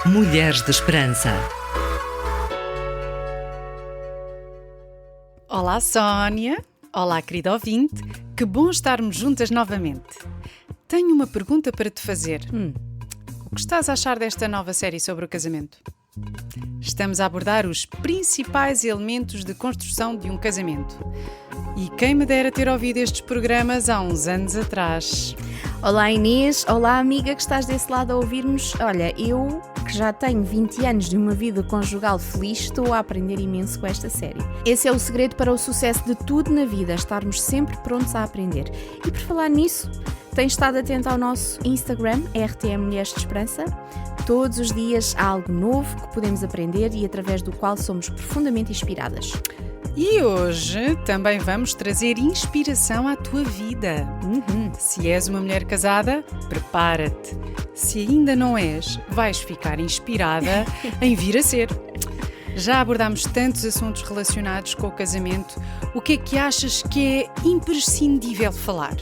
Mulheres de Esperança. Olá, Sónia. Olá, querida ouvinte. Que bom estarmos juntas novamente. Tenho uma pergunta para te fazer. O que estás a achar desta nova série sobre o casamento? Estamos a abordar os principais elementos de construção de um casamento. E quem me dera ter ouvido estes programas há uns anos atrás. Olá Inês, olá amiga que estás desse lado a ouvir-nos. Olha, eu que já tenho 20 anos de uma vida conjugal feliz, estou a aprender imenso com esta série. Esse é o segredo para o sucesso de tudo na vida, estarmos sempre prontos a aprender. E por falar nisso, tens estado atento ao nosso Instagram, RTM Mulheres de Esperança? Todos os dias há algo novo que podemos aprender e através do qual somos profundamente inspiradas. E hoje também vamos trazer inspiração à tua vida. Se és uma mulher casada, prepara-te. Se ainda não és, vais ficar inspirada em vir a ser. Já abordámos tantos assuntos relacionados com o casamento. O que é que achas que é imprescindível falar?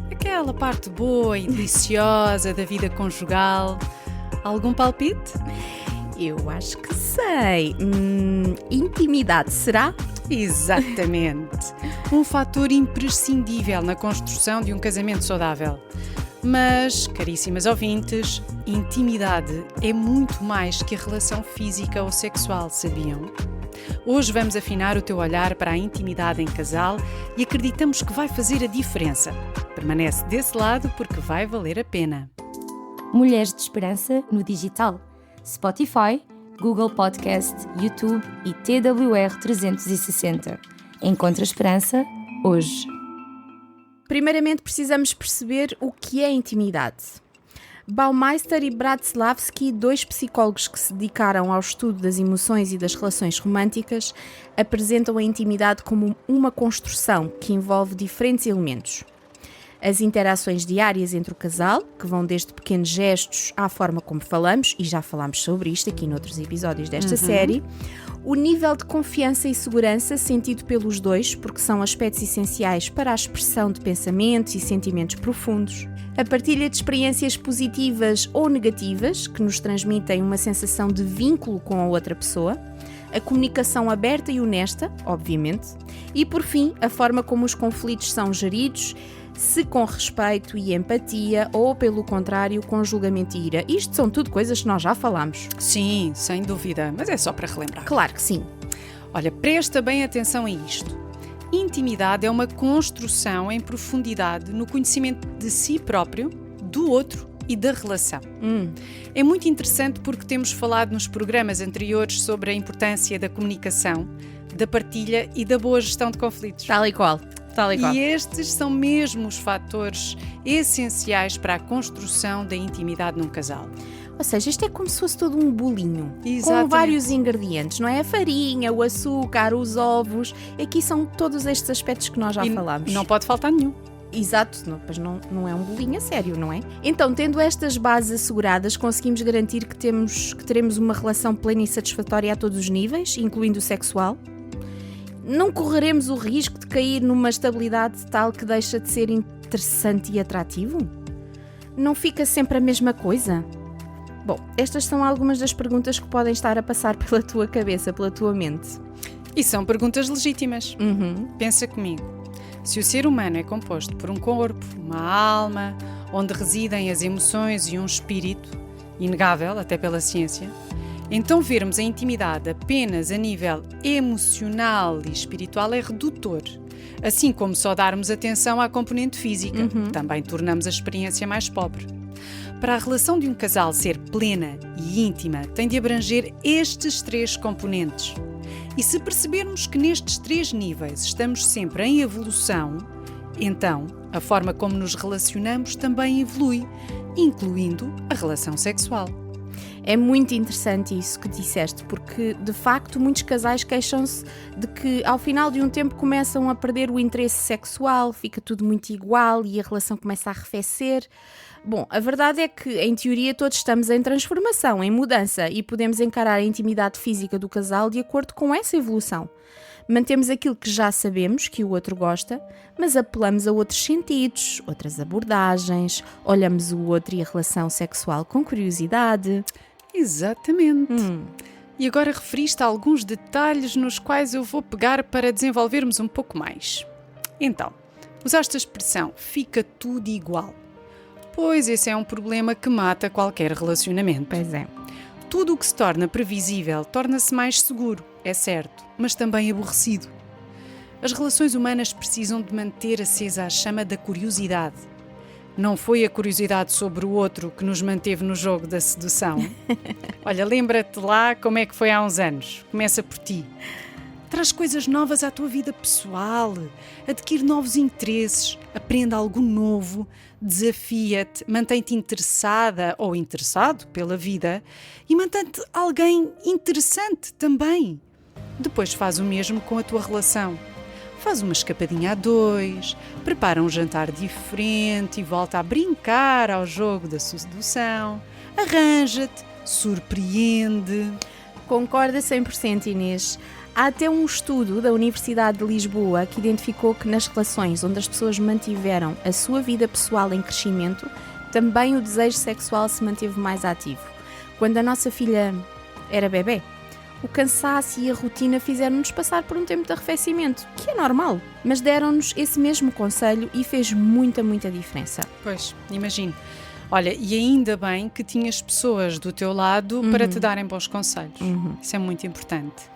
Aquela parte boa e deliciosa da vida conjugal. Algum palpite? Eu acho que sei. Intimidade, será? Exatamente. Um fator imprescindível na construção de um casamento saudável. Mas, caríssimas ouvintes, intimidade é muito mais que a relação física ou sexual, sabiam? Hoje vamos afinar o teu olhar para a intimidade em casal e acreditamos que vai fazer a diferença. Permanece desse lado porque vai valer a pena. Mulheres de Esperança no digital. Spotify, Google Podcast, YouTube e TWR 360. Encontra esperança hoje. Primeiramente precisamos perceber o que é intimidade. Baumeister e Bratislavski, dois psicólogos que se dedicaram ao estudo das emoções e das relações românticas, apresentam a intimidade como uma construção que envolve diferentes elementos. As interações diárias entre o casal, que vão desde pequenos gestos à forma como falamos, e já falámos sobre isto aqui noutros episódios desta série, o nível de confiança e segurança sentido pelos dois, porque são aspectos essenciais para a expressão de pensamentos e sentimentos profundos, a partilha de experiências positivas ou negativas, que nos transmitem uma sensação de vínculo com a outra pessoa, a comunicação aberta e honesta, obviamente, e por fim, a forma como os conflitos são geridos, se com respeito e empatia ou, pelo contrário, com julgamento e ira. Isto são tudo coisas que nós já falámos. Sim, sem dúvida, mas é só para relembrar. Claro que sim. Olha, presta bem atenção a isto. Intimidade é uma construção em profundidade no conhecimento de si próprio, do outro e da relação. É muito interessante porque temos falado nos programas anteriores sobre a importância da comunicação, da partilha e da boa gestão de conflitos. Tal e qual. E estes são mesmo os fatores essenciais para a construção da intimidade num casal. Ou seja, isto é como se fosse todo um bolinho, Exatamente. com vários ingredientes, não é? A farinha, o açúcar, os ovos, aqui são todos estes aspectos que nós já falámos. Não pode faltar nenhum. Exato, mas não é um bolinho a sério, não é? Então, tendo estas bases asseguradas, conseguimos garantir que teremos uma relação plena e satisfatória a todos os níveis, incluindo o sexual. Não correremos o risco de cair numa estabilidade tal que deixa de ser interessante e atrativo? Não fica sempre a mesma coisa? Bom, estas são algumas das perguntas que podem estar a passar pela tua cabeça, pela tua mente. E são perguntas legítimas. Pensa comigo. Se o ser humano é composto por um corpo, uma alma, onde residem as emoções e um espírito, inegável até pela ciência, então vermos a intimidade apenas a nível emocional e espiritual é redutor. Assim como só darmos atenção à componente física, também tornamos a experiência mais pobre. Para a relação de um casal ser plena e íntima, tem de abranger estes três componentes. E se percebermos que nestes três níveis estamos sempre em evolução, então a forma como nos relacionamos também evolui, incluindo a relação sexual. É muito interessante isso que disseste, porque de facto muitos casais queixam-se de que ao final de um tempo começam a perder o interesse sexual, fica tudo muito igual e a relação começa a arrefecer. Bom, a verdade é que em teoria todos estamos em transformação, em mudança e podemos encarar a intimidade física do casal de acordo com essa evolução. Mantemos aquilo que já sabemos que o outro gosta, mas apelamos a outros sentidos, outras abordagens, olhamos o outro e a relação sexual com curiosidade. Exatamente. E agora referiste a alguns detalhes nos quais eu vou pegar para desenvolvermos um pouco mais. Então, usaste a expressão fica tudo igual. Pois esse é um problema que mata qualquer relacionamento. Pois é. Tudo o que se torna previsível torna-se mais seguro, é certo, mas também aborrecido. As relações humanas precisam de manter acesa a chama da curiosidade. Não foi a curiosidade sobre o outro que nos manteve no jogo da sedução? Olha, lembra-te lá como é que foi há uns anos. Começa por ti. Traz coisas novas à tua vida pessoal, adquire novos interesses, aprende algo novo, desafia-te, mantém-te interessada ou interessado pela vida e mantém-te alguém interessante também. Depois faz o mesmo com a tua relação. Faz uma escapadinha a dois, prepara um jantar diferente e volta a brincar ao jogo da sedução, arranja-te, surpreende. Concorda 100%, Inês. Há até um estudo da Universidade de Lisboa que identificou que nas relações onde as pessoas mantiveram a sua vida pessoal em crescimento, também o desejo sexual se manteve mais ativo. Quando a nossa filha era bebê, o cansaço e a rotina fizeram-nos passar por um tempo de arrefecimento, que é normal, mas deram-nos esse mesmo conselho e fez muita diferença. Pois, imagino. Olha, e ainda bem que tinhas pessoas do teu lado para te darem bons conselhos. Isso é muito importante.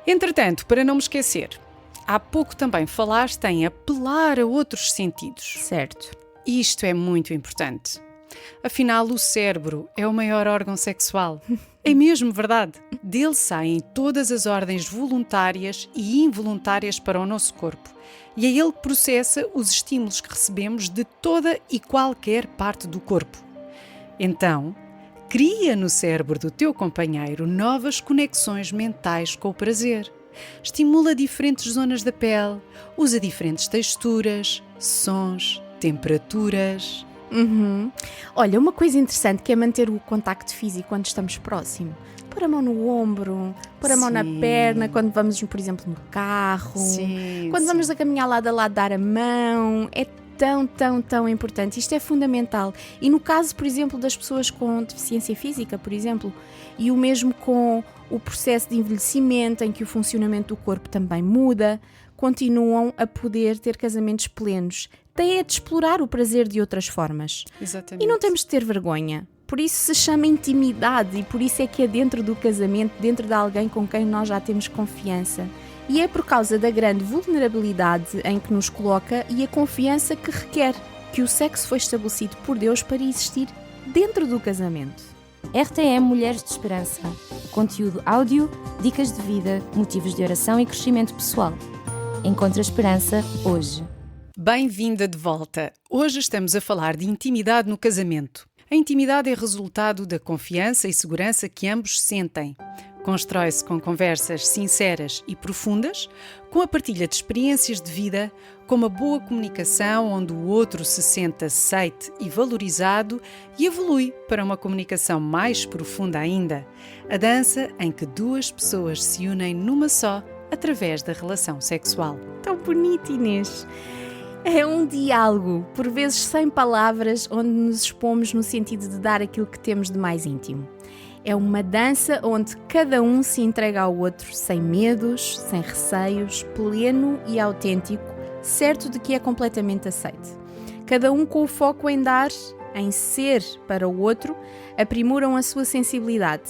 Entretanto, para não me esquecer, há pouco também falaste em apelar a outros sentidos. Certo. Isto é muito importante. Afinal, o cérebro é o maior órgão sexual. É mesmo verdade. Dele saem todas as ordens voluntárias e involuntárias para o nosso corpo. E é ele que processa os estímulos que recebemos de toda e qualquer parte do corpo. Então, cria no cérebro do teu companheiro novas conexões mentais com o prazer. Estimula diferentes zonas da pele, usa diferentes texturas, sons, temperaturas. Olha, uma coisa interessante que é manter o contacto físico quando estamos próximos. Pôr a mão no ombro, pôr a mão na perna quando vamos, por exemplo, no carro. Quando vamos a caminhar lado a lado, dar a mão. É tão importante. Isto é fundamental. E no caso, por exemplo, das pessoas com deficiência física, por exemplo, e o mesmo com o processo de envelhecimento, em que o funcionamento do corpo também muda, continuam a poder ter casamentos plenos. Têm de explorar o prazer de outras formas. Exatamente. E não temos de ter vergonha. Por isso se chama intimidade e por isso é que é dentro do casamento, dentro de alguém com quem nós já temos confiança. E é por causa da grande vulnerabilidade em que nos coloca e a confiança que requer que o sexo foi estabelecido por Deus para existir dentro do casamento. RTM Mulheres de Esperança. Conteúdo áudio, dicas de vida, motivos de oração e crescimento pessoal. Encontra esperança hoje. Bem-vinda de volta. Hoje estamos a falar de intimidade no casamento. A intimidade é resultado da confiança e segurança que ambos sentem. Constrói-se com conversas sinceras e profundas, com a partilha de experiências de vida, com uma boa comunicação onde o outro se sente aceite e valorizado e evolui para uma comunicação mais profunda ainda. A dança em que duas pessoas se unem numa só através da relação sexual. Tão bonito, Inês! É um diálogo, por vezes sem palavras, onde nos expomos no sentido de dar aquilo que temos de mais íntimo. É uma dança onde cada um se entrega ao outro sem medos, sem receios, pleno e autêntico, certo de que é completamente aceite. Cada um com o foco em dar, em ser para o outro, aprimoram a sua sensibilidade.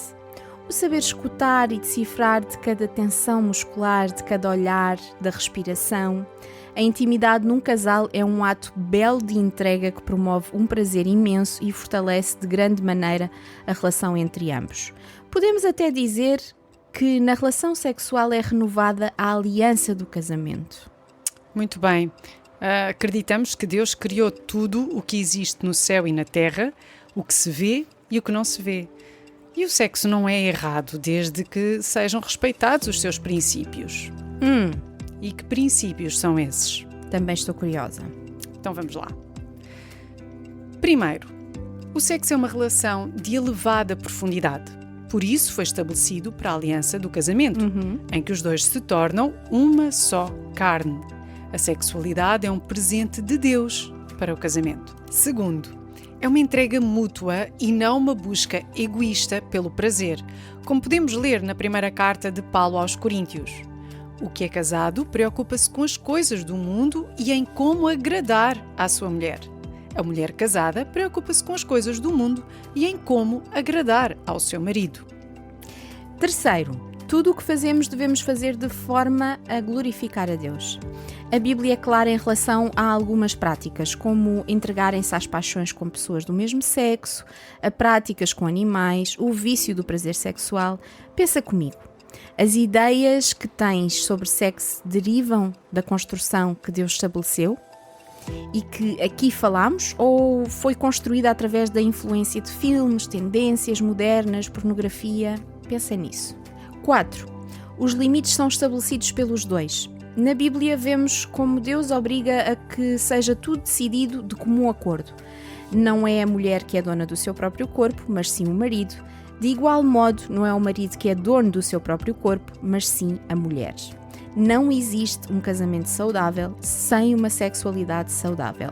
O saber escutar e decifrar de cada tensão muscular, de cada olhar, da respiração. A intimidade num casal é um ato belo de entrega que promove um prazer imenso e fortalece de grande maneira a relação entre ambos. Podemos até dizer que na relação sexual é renovada a aliança do casamento. Muito bem. Acreditamos que Deus criou tudo o que existe no céu e na terra, o que se vê e o que não se vê. E o sexo não é errado desde que sejam respeitados os seus princípios. E que princípios são esses? Também estou curiosa. Então vamos lá. Primeiro, o sexo é uma relação de elevada profundidade. Por isso foi estabelecido para a aliança do casamento, em que os dois se tornam uma só carne. A sexualidade é um presente de Deus para o casamento. Segundo, é uma entrega mútua e não uma busca egoísta pelo prazer, como podemos ler na primeira carta de Paulo aos Coríntios. O que é casado preocupa-se com as coisas do mundo e em como agradar à sua mulher. A mulher casada preocupa-se com as coisas do mundo e em como agradar ao seu marido. Terceiro, tudo o que fazemos devemos fazer de forma a glorificar a Deus. A Bíblia é clara em relação a algumas práticas, como entregarem-se às paixões com pessoas do mesmo sexo, a práticas com animais, o vício do prazer sexual. Pensa comigo. As ideias que tens sobre sexo derivam da construção que Deus estabeleceu e que aqui falamos, ou foi construída através da influência de filmes, tendências modernas, pornografia? Pensa nisso. 4. Os limites são estabelecidos pelos dois. Na Bíblia vemos como Deus obriga a que seja tudo decidido de comum acordo. Não é a mulher que é dona do seu próprio corpo, mas sim o marido. De igual modo, não é o marido que é dono do seu próprio corpo, mas sim a mulher. Não existe um casamento saudável sem uma sexualidade saudável.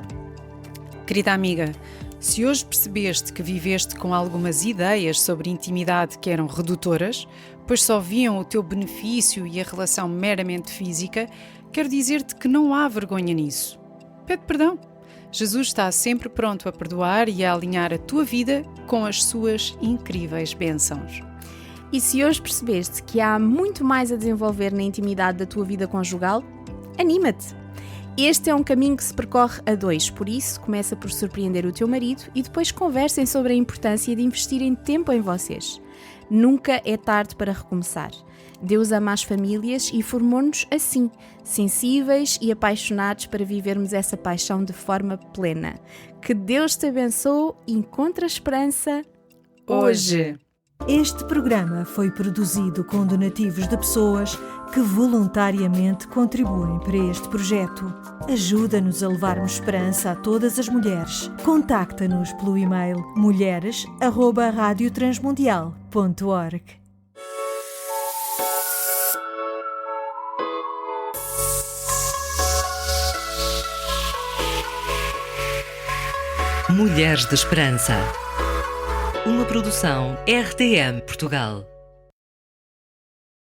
Querida amiga, se hoje percebeste que viveste com algumas ideias sobre intimidade que eram redutoras, pois só viam o teu benefício e a relação meramente física, quero dizer-te que não há vergonha nisso. Pede perdão. Jesus está sempre pronto a perdoar e a alinhar a tua vida com as suas incríveis bênçãos. E se hoje percebeste que há muito mais a desenvolver na intimidade da tua vida conjugal, anima-te! Este é um caminho que se percorre a dois, por isso começa por surpreender o teu marido e depois conversem sobre a importância de investirem tempo em vocês. Nunca é tarde para recomeçar. Deus ama as famílias e formou-nos assim, sensíveis e apaixonados para vivermos essa paixão de forma plena. Que Deus te abençoe e encontre a esperança hoje. Este programa foi produzido com donativos de pessoas que voluntariamente contribuem para este projeto. Ajuda-nos a levarmos esperança a todas as mulheres. Contacta-nos pelo e-mail mulheres@radiotransmundial.org. Mulheres de Esperança. Uma produção RTM Portugal.